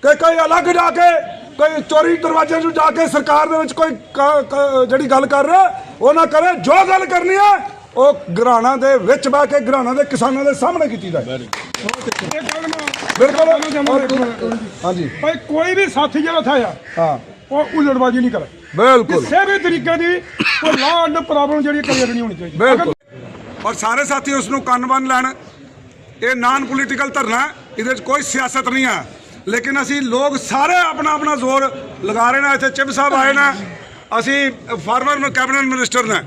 कि कोई अलग जाके कोई चोरी दरवाजे चों जाके सरकार दे विच कोई जिहड़ी गल कर रहा वो ना करे। जो गल करनी है वो घराना दे विच बह के घराना दे किसानां दे सामने कीती जाए। बिल्कुल हाँ जी भाई कोई भी साथी जो था हाँ वो उलटबाजी नहीं करे, बिल्कुल किसी भी तरीके की कोई लॉ एंड प्रॉब्लम जी क्लियर नहीं होनी चाहिए। बिल्कुल और सारे साथी उसनों कंन बन लैन। ये नॉन पोलीटिकल धरना है, ये कोई सियासत नहीं है, लेकिन असी लोग सारे अपना अपना जोर लगा रहे हैं। इतने चिब साहब आए ना, असी फार्मर कैबिनेट मिनिस्टर ने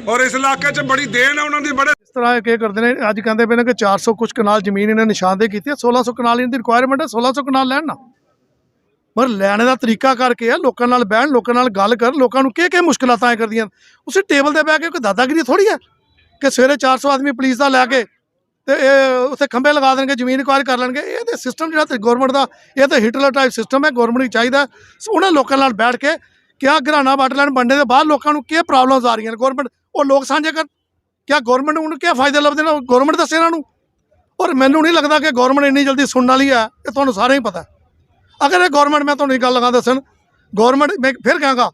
और इस इलाके च बड़ी देन है उन्होंने बड़े इस तरह के करते हैं। अज कहते पे ने कि 400 कुछ कनाल जमीन इन्हें निशानदेही की है, 1600 कनाल इनकी रिक्वायरमेंट है, 1600 कनाल लैन ना। पर लैने का तरीका करके है, लोगों नाल बहन, लोगों नाल गल कर, लोगों को क्या मुश्किलां तय कर दियां। उस टेबल पर बह के कोई दादागिरी थोड़ी है कि सवेरे 400 आदमी पुलिस का लैके उत्थे खंबे लगा देंगे, जमीन एक्वायर कर लेंगे। ये तो सिस्टम जो गौरमेंट का ये तो हिटलर टाइप सिस्टम है। गौरमेंट को चाहिए उन्हें लोगों नाल बैठ के क्या घराना वट लैन बनने के बाद लोगों को क्या प्रॉब्लम्स आ रही हैं, गौरमेंट वो लोग सांझे कर। क्या गौरमेंट उन्होंने क्या फायदे लभदे ने, गौरमेंट दसे इन्हों। और मैनू नहीं लगता कि गौरमेंट इन्नी जल्दी सुनने वाली है, ये तुहानूं सारे ही पता है। अगर ये गौरमेंट मैं तुहानूं गल लगा दसन, गौरमेंट मैं फिर कहांगा,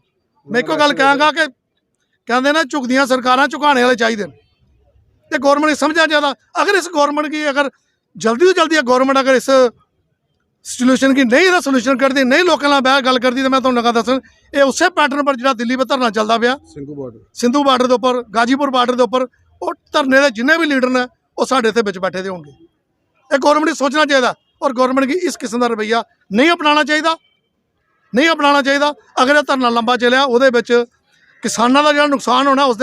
मैं एक गल कहांगा कि कहते ना झुकदियां सरकारां झुकाने वाले चाहिए। तो गौरमेंट समझा ज़्यादा, अगर इस गौरमेंट की अगर जल्दी तो जल्दी गौरमेंट अगर इस सोल्यूशन की नहीं सोल्यूशन करती, नहीं लोगों नाल बैठ गल करती, तो मैं तुहानूं लगा दसन ये उस पैटर्न पर जो दिल्ली पर धरना चलता पाया सिंधु बार्डर के उपर, गाजीपुर बार्डर के उपर, वो धरने के जिन्हें भी लीडर ने वो साढ़े इत्थे विच बैठे दे होंगे। ये गौरमेंट को सोचना चाहिए और गौरमेंट की इस किस्म का रवैया नहीं अपनाना चाहिए, नहीं अपनाना चाहिए। अगर यह धरना लंबा चलिया वो किसानों का जो नुकसान होना उस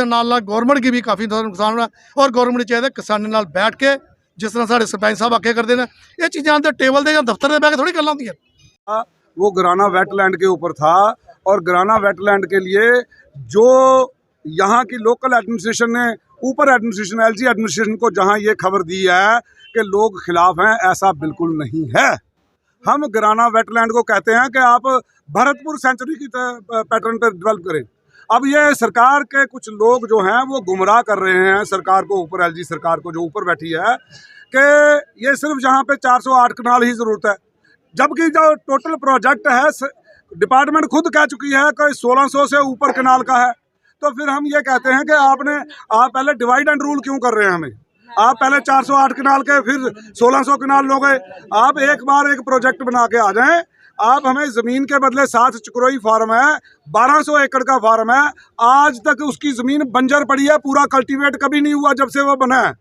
गौरमेंट की भी काफ़ी नुकसान होना। और गौरमेंट चाहिए किसानों नाल बैठ के जिस तरह साढ़े सरपंच साहब आके करते हैं, ये चीज़ां तो टेबल से या दफ्तर से बह के थोड़ी गल्लां होंदियां। वो गराना वेटलैंड के ऊपर था और गराना वेटलैंड के लिए जो यहाँ की लोकल एडमिनिस्ट्रेशन ने ऊपर एडमिनिस्ट्रेशन एलजी एडमिनिस्ट्रेशन को जहाँ ये खबर दी है कि लोग खिलाफ हैं, ऐसा बिल्कुल नहीं है। हम गराना वेटलैंड को कहते हैं कि आप भरतपुर सेंचुरी की पैटर्न पर डेवलप करें। अब ये सरकार के कुछ लोग जो हैं वो गुमराह कर रहे हैं सरकार को, ऊपर एलजी सरकार को जो ऊपर बैठी है, कि ये सिर्फ यहाँ पे 408 कनाल ही ज़रूरत है, जबकि जो टोटल प्रोजेक्ट है डिपार्टमेंट खुद कह चुकी है कि 1600 से ऊपर कनाल का है। तो फिर हम ये कहते हैं कि आप पहले डिवाइड एंड रूल क्यों कर रहे हैं हमें? आप पहले 408 कनाल के फिर 1600 कनाल लोगे। आप एक बार एक प्रोजेक्ट बना के आ जाएं। आप हमें ज़मीन के बदले 7 चक्रोई फार्म है, 1200 एकड़ का फार्म है, आज तक उसकी ज़मीन बंजर पड़ी है, पूरा कल्टीवेट कभी नहीं हुआ जब से वो बना है।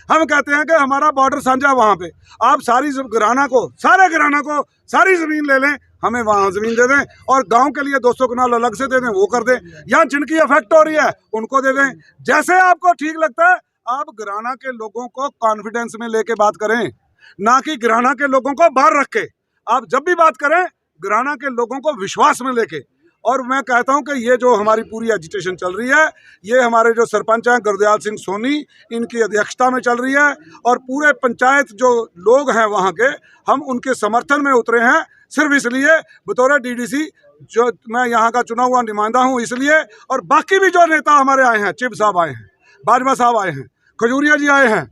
हम कहते हैं कि हमारा बॉर्डर साझा वहाँ पे, आप सारे घराना को सारी ज़मीन ले लें, हमें वहाँ ज़मीन दे दें और गांव के लिए 200 कनाल अलग से दे दें, वो कर दें। या जिनकी अफेक्ट हो रही है उनको दे दें, जैसे आपको ठीक लगता है। आप घराना के लोगों को कॉन्फिडेंस में लेके बात करें, ना कि घराना के लोगों को बाहर रख के। आप जब भी बात करें घराना के लोगों को विश्वास में लेके। और मैं कहता हूं कि ये जो हमारी पूरी एजिटेशन चल रही है, ये हमारे जो सरपंच हैं गुरदयाल सिंह सोनी, इनकी अध्यक्षता में चल रही है और पूरे पंचायत जो लोग हैं वहाँ के, हम उनके समर्थन में उतरे हैं सिर्फ इसलिए, बतौर डीडीसी जो मैं यहाँ का चुना हुआ नुमाइंदा हूँ इसलिए। और बाकी भी जो नेता हमारे आए हैं, चिब साहब आए हैं, बाजवा साहब आए हैं, खजूरिया जी आए हैं,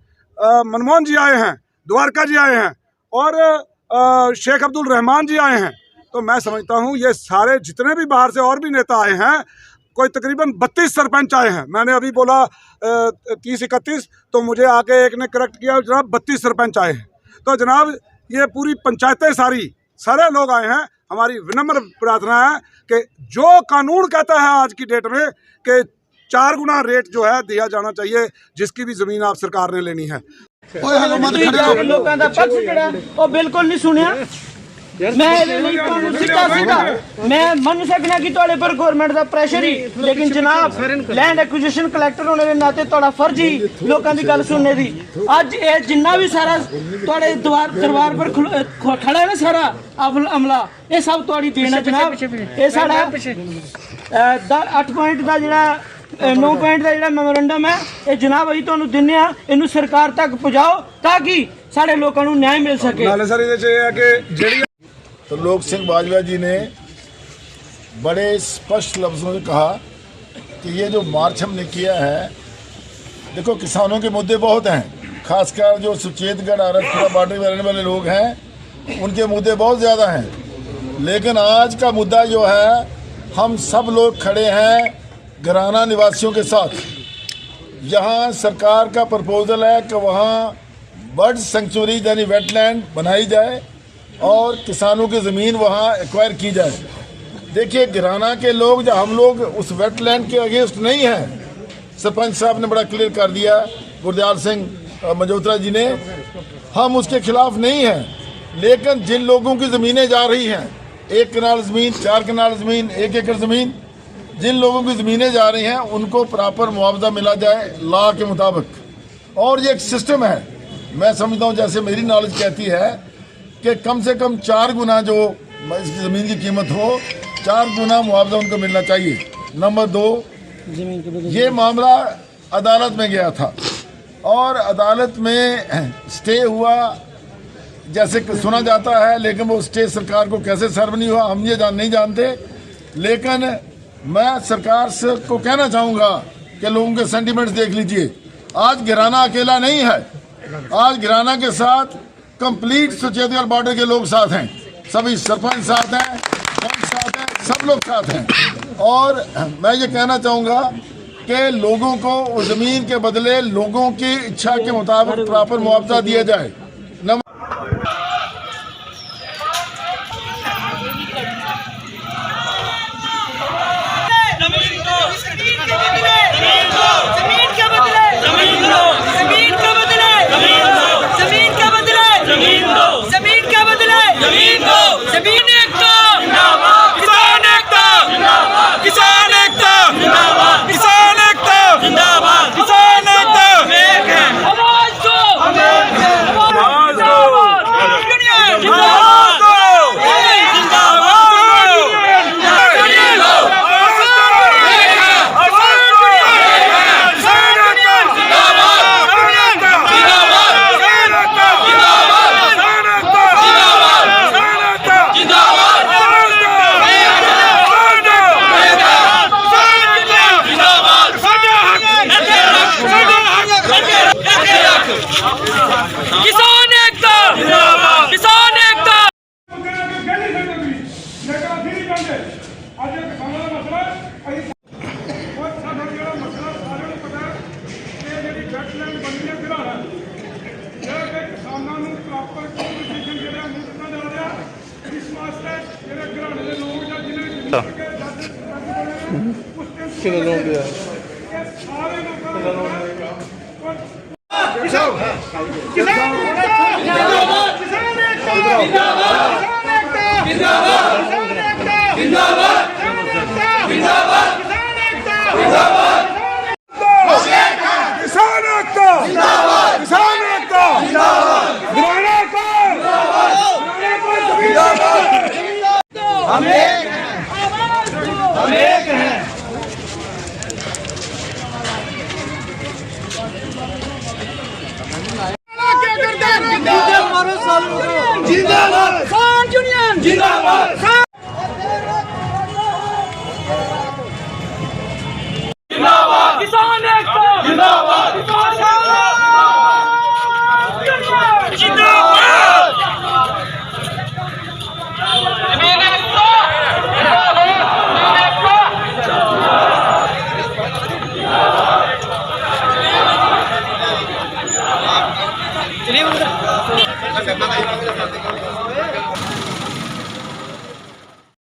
मनमोहन जी आए हैं, द्वारका जी आए हैं और शेख अब्दुल रहमान जी आए हैं। तो मैं समझता हूँ ये सारे जितने भी बाहर से और भी नेता आए हैं, कोई तकरीबन 32 सरपंच आए हैं। मैंने अभी बोला 30-31, तो मुझे आके एक ने करेक्ट किया, जनाब 32 सरपंच आए हैं। तो जनाब ये पूरी पंचायतें सारे लोग आए हैं। हमारी विनम्र प्रार्थना है कि जो कानून कहता है आज की डेट में कि 4 गुना रेट जो है दिया जाना चाहिए जिसकी भी ज़मीन आप सरकार ने लेनी है। लोगों का पक्ष जिहड़ा वो बिल्कुल नहीं सुनिया। मैं मन सकना कि तुहाडे पर गवर्नमेंट का प्रेशर ही, लेकिन जनाब लैंड एक्विजिशन कलैक्टर होने के नाते तुहाडा फर्ज ही लोगों की गल सुनने की। अज ये जिन्ना भी सारा तुहाडे दरबार पर खड़ा है ना, सारा अमला, ये सब तुहाडी देन है जनाब। ये साडा 8 पॉइंट का जिहड़ा 9 पॉइंट का जिहड़ा मैमोरेंडम है, ये जनाब अभी तुहानूं दिन्ने आ, इनू सरकार तक पहुँचाओ ताकि साडे लोगों को न्याय मिल सके। नाले सर इहदे च इह है कि जेहड़ी तो लोक सिंह बाजवा जी ने बड़े स्पष्ट लफ्ज़ों में कहा कि ये जो मार्च हमने किया है, देखो किसानों के मुद्दे बहुत हैं, खासकर जो सुचेतगढ़ आरक्षण बॉर्डर में रहने वाले लोग हैं उनके मुद्दे बहुत ज़्यादा हैं। लेकिन आज का मुद्दा जो है, हम सब लोग खड़े हैं घराना निवासियों के साथ। यहाँ सरकार का प्रपोजल है कि वहाँ बर्ड सेंचुरी यानी वेटलैंड बनाई जाए और किसानों की ज़मीन वहाँ एक्वायर की जाए। देखिए, घराना के लोग, जो हम लोग उस वेटलैंड के अगेंस्ट नहीं हैं। सरपंच साहब ने बड़ा क्लियर कर दिया, गुरदयाल सिंह मजोत्रा जी ने, हम उसके खिलाफ नहीं हैं। लेकिन जिन लोगों की ज़मीनें जा रही हैं, 1 कनाल ज़मीन, 4 कनाल ज़मीन, 1 एकड़ ज़मीन, जिन लोगों की ज़मीनें जा रही हैं उनको प्रॉपर मुआवजा मिला जाए लॉ के मुताबिक। और ये एक सिस्टम है, मैं समझता हूँ, जैसे मेरी नॉलेज कहती है कि कम से कम 4 गुना जो इसकी ज़मीन की कीमत हो, 4 गुना मुआवजा उनको मिलना चाहिए। नंबर 2, ये मामला अदालत में गया था और अदालत में स्टे हुआ जैसे कि सुना जाता है, लेकिन वो स्टे सरकार को कैसे सर्व नहीं हुआ हम ये नहीं जानते। लेकिन मैं सरकार से को कहना चाहूँगा कि लोगों के सेंटिमेंट्स देख लीजिए। आज घराना अकेला नहीं है, आज घराना के साथ कंप्लीट सुचेतगढ़ बॉर्डर के लोग साथ हैं, सभी सरपंच साथ हैं, साथ हैं, सब लोग साथ हैं। और मैं ये कहना चाहूँगा कि लोगों को उस ज़मीन के बदले लोगों की इच्छा के मुताबिक प्रॉपर मुआवजा दिया जाए। हम एक हैं।